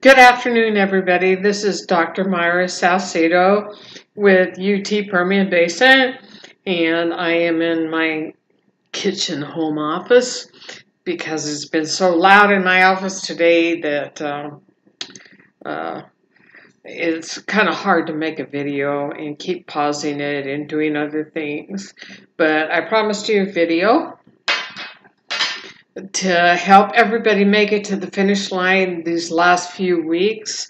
Good afternoon, everybody. This is Dr. Myra Salcedo with UT Permian Basin, and I am in my kitchen home office because it's been so loud in my office today that uh, it's kind of hard to make a video and keep pausing it and doing other things. But I promised you a video to help everybody make it to the finish line these last few weeks.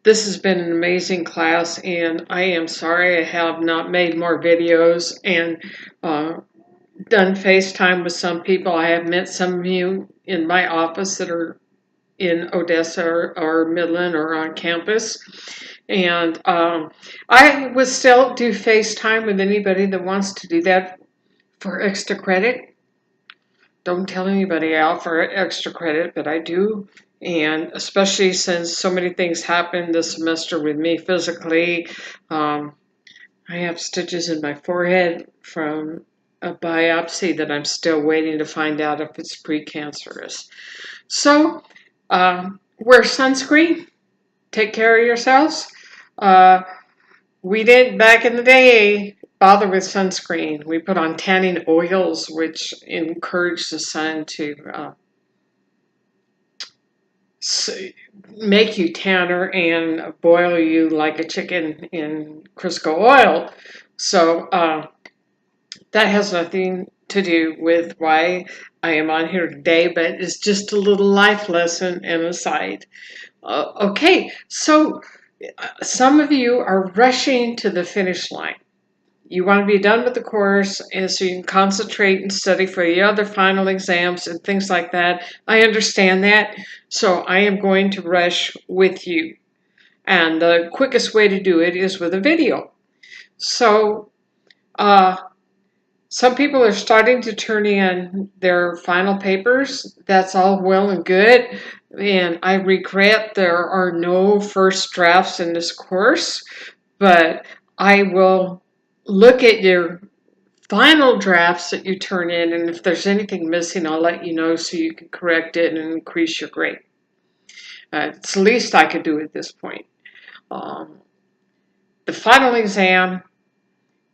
This has been an amazing class, and I am sorry I have not made more videos and done FaceTime with some people. I have met some of you in my office that are in Odessa or Midland or on campus. And I would still do FaceTime with anybody that wants to do that for extra credit. Don't tell anybody out for extra credit, but I do. And especially since so many things happened this semester with me physically, I have stitches in my forehead from a biopsy that I'm still waiting to find out if it's precancerous. So, wear sunscreen. Take care of yourselves. We didn't back in the day bother with sunscreen. We put on tanning oils, which encourage the sun to make you tanner and boil you like a chicken in Crisco oil. So that has nothing to do with why I am on here today, but it's just a little life lesson and aside. Okay, so some of you are rushing to the finish line. You want to be done with the course and so you can concentrate and study for your other final exams and things like that. I understand that. So I am going to rush with you. And the quickest way to do it is with a video. So some people are starting to turn in their final papers. That's all well and good. And I regret there are no first drafts in this course, but I will look at your final drafts that you turn in, and if there's anything missing, I'll let you know so you can correct it and increase your grade. It's the least I could do at this point. The final exam,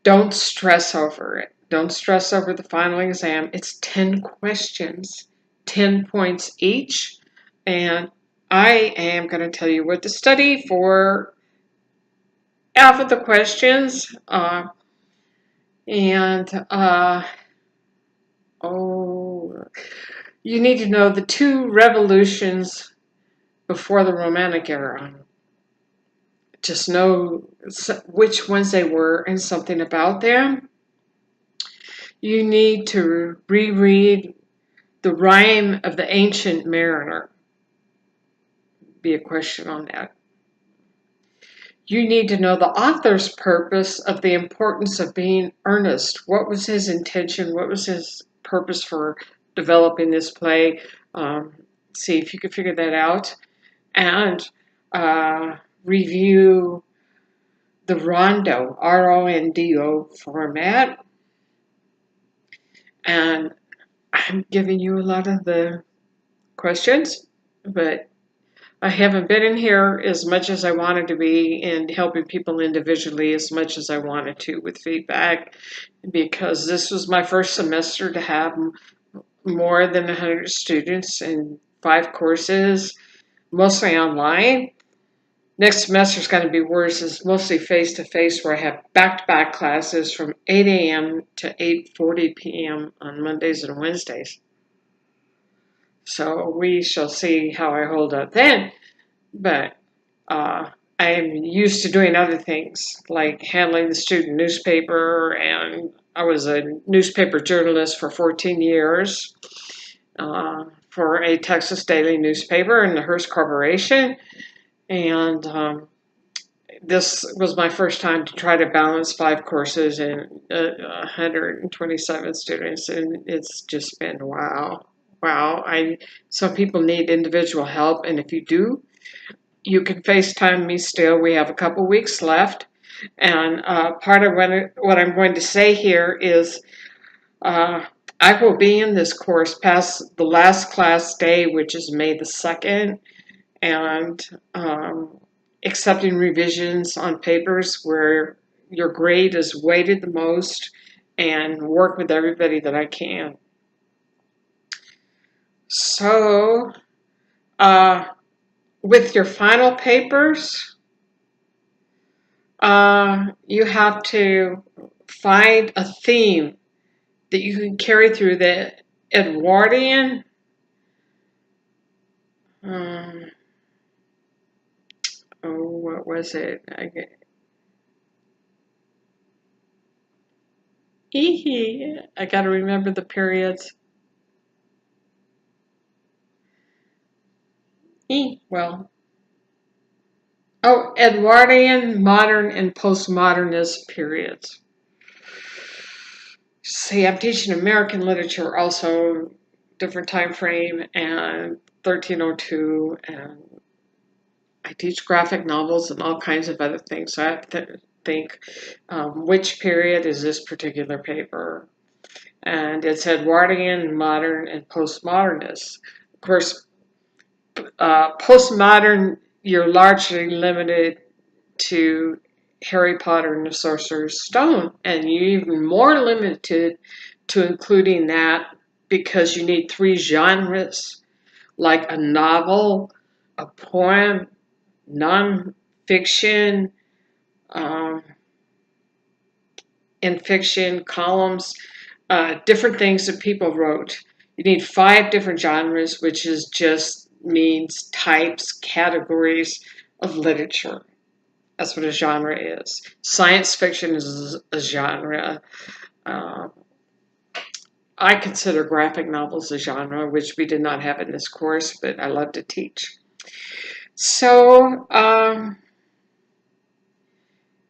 don't stress over it. Don't stress over the final exam. It's 10 questions, 10 points each, and I am going to tell you what to study for half of the questions. You need to know the two revolutions before the Romantic era. Just know which ones they were and something about them. You need to reread The Rime of the Ancient Mariner. Be a question on that. You need to know the author's purpose of the importance of being earnest. What was his intention? What was his purpose for developing this play? See if you can figure that out. And review the Rondo, R-O-N-D-O format. And I'm giving you a lot of the questions, but I haven't been in here as much as I wanted to be and helping people individually as much as I wanted to with feedback, because this was my first semester to have more than 100 students in 5 courses, mostly online. Next semester is going to be worse. It's mostly face-to-face, where I have back-to-back classes from 8 a.m. to 8:40 p.m. on Mondays and Wednesdays. So we shall see how I hold up then. But I am used to doing other things, like handling the student newspaper, and I was a newspaper journalist for 14 years for a Texas daily newspaper in the Hearst Corporation. And this was my first time to try to balance 5 courses and 127 students, and it's just been wow. Some people need individual help, and if you do, you can FaceTime me still. We have a couple weeks left, and part of what I'm going to say here is I will be in this course past the last class day, which is May the 2nd, and accepting revisions on papers where your grade is weighted the most, and work with everybody that I can. So, with your final papers, you have to find a theme that you can carry through the Edwardian. What was it? I got to remember the periods. Well, Edwardian, modern, and postmodernist periods. See, I'm teaching American literature also, different time frame, and 1302, and I teach graphic novels and all kinds of other things. So I have to think, which period is this particular paper? And it's Edwardian, modern, and postmodernist. Of course, postmodern, you're largely limited to Harry Potter and the Sorcerer's Stone, and you're even more limited to including that because you need 3 genres, like a novel, a poem, non-fiction, in fiction, columns, different things that people wrote. You need 5 different genres, which is just means types, categories of literature. That's what a genre is. Science fiction is a genre. I consider graphic novels a genre, which we did not have in this course, but I love to teach. So,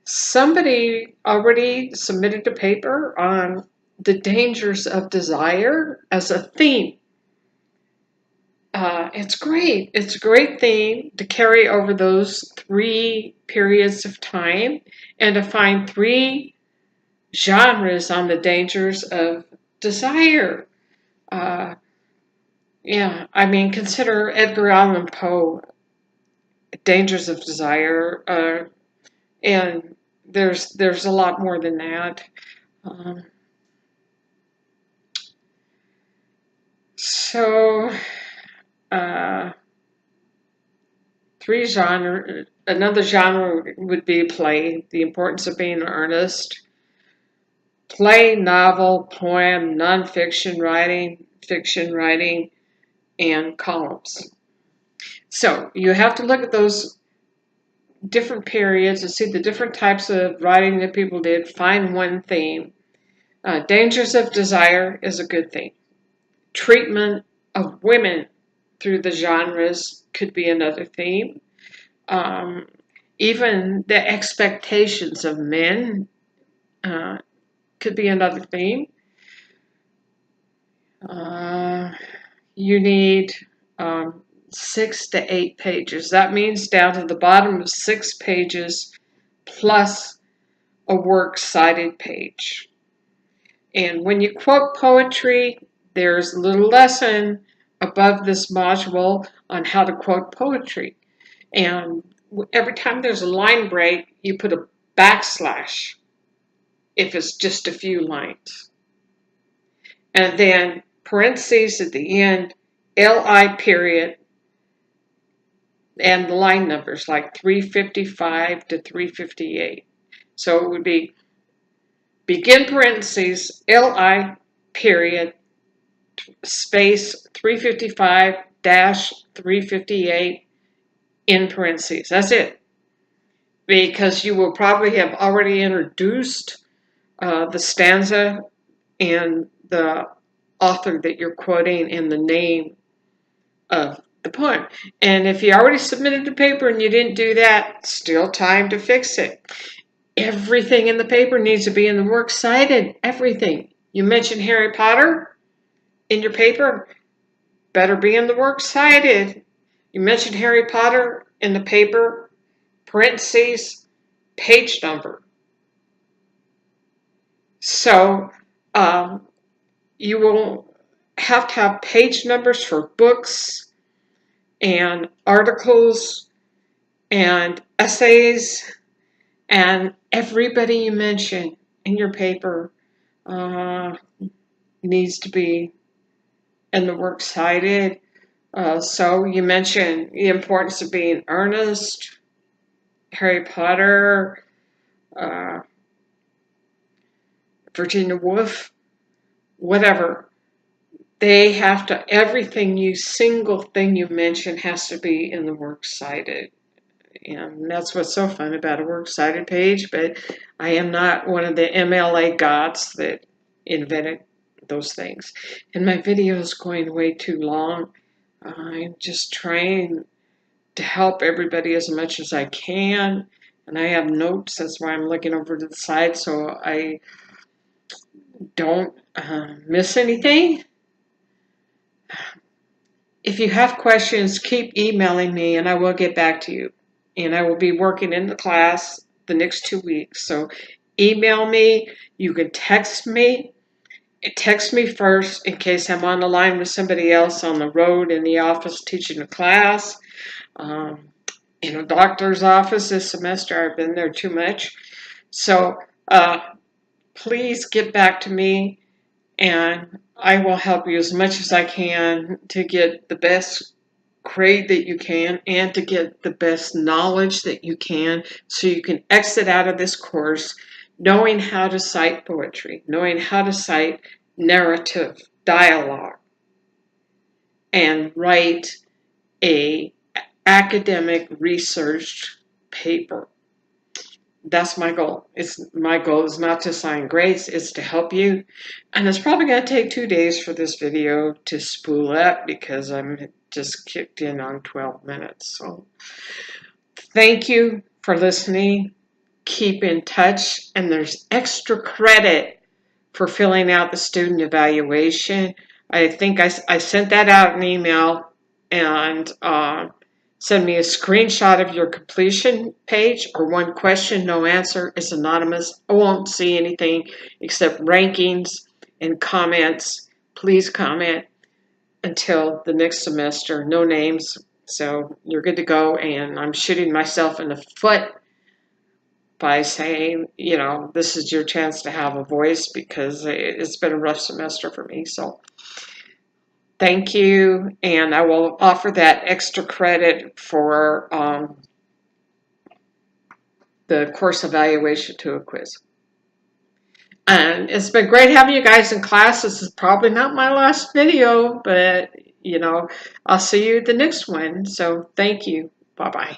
somebody already submitted a paper on the dangers of desire as a theme. It's great. It's a great theme to carry over those 3 periods of time and to find 3 genres on the dangers of desire. I mean, consider Edgar Allan Poe, Dangers of Desire, and there's a lot more than that. So, 3 genre. Another genre would be play. The importance of being in earnest. Play, novel, poem, nonfiction writing, fiction writing, and columns. So you have to look at those different periods and see the different types of writing that people did. Find one theme. Dangers of desire is a good thing. Treatment of women through the genres could be another theme. Even the expectations of men could be another theme. You need 6 to 8 pages. That means down to the bottom of 6 pages plus a works cited page. And when you quote poetry, there's a little lesson above this module on how to quote poetry. And every time there's a line break, you put a backslash if it's just a few lines. And then parentheses at the end, LI period, and the line numbers like 355 to 358. So it would be begin parentheses, LI period, space 355 dash 358 in parentheses. That's it. Because you will probably have already introduced the stanza and the author that you're quoting and the name of the poem. And if you already submitted the paper and you didn't do that, still time to fix it. Everything in the paper needs to be in the works cited. Everything. You mentioned Harry Potter in your paper, better be in the works cited. You mentioned Harry Potter in the paper, parentheses, page number. So you will have to have page numbers for books, and articles and essays and everybody you mention in your paper needs to be in the works cited. So you mentioned the importance of being earnest, Harry Potter, uh, Virginia Woolf, whatever. They have to, single thing you mention has to be in the works cited. And that's what's so fun about a works cited page, but I am not one of the MLA gods that invented those things. And my video is going way too long. I'm just trying to help everybody as much as I can. And I have notes, that's why I'm looking over to the side so I don't miss anything. If you have questions, keep emailing me and I will get back to you. And I will be working in the class the next 2 weeks. So email me. You can text me. Text me first in case I'm on the line with somebody else on the road, in the office, teaching a class. In a doctor's office this semester. I've been there too much. So please get back to me and I will help you as much as I can to get the best grade that you can and to get the best knowledge that you can so you can exit out of this course knowing how to cite poetry, knowing how to cite narrative, dialogue, and write a academic research paper. That's my goal. My goal is not to assign grades, it's to help you. And it's probably going to take 2 days for this video to spool up because I'm just kicked in on 12 minutes. So thank you for listening. Keep in touch, and there's extra credit for filling out the student evaluation. I think I sent that out in email, and send me a screenshot of your completion page or one question, no answer. It's anonymous. I won't see anything except rankings and comments. Please comment until the next semester. No names. So you're good to go. And I'm shooting myself in the foot by saying, this is your chance to have a voice because it's been a rough semester for me. So thank you, and I will offer that extra credit for the course evaluation to a quiz. And it's been great having you guys in class. This is probably not my last video, but I'll see you at the next one. So thank you. Bye-bye.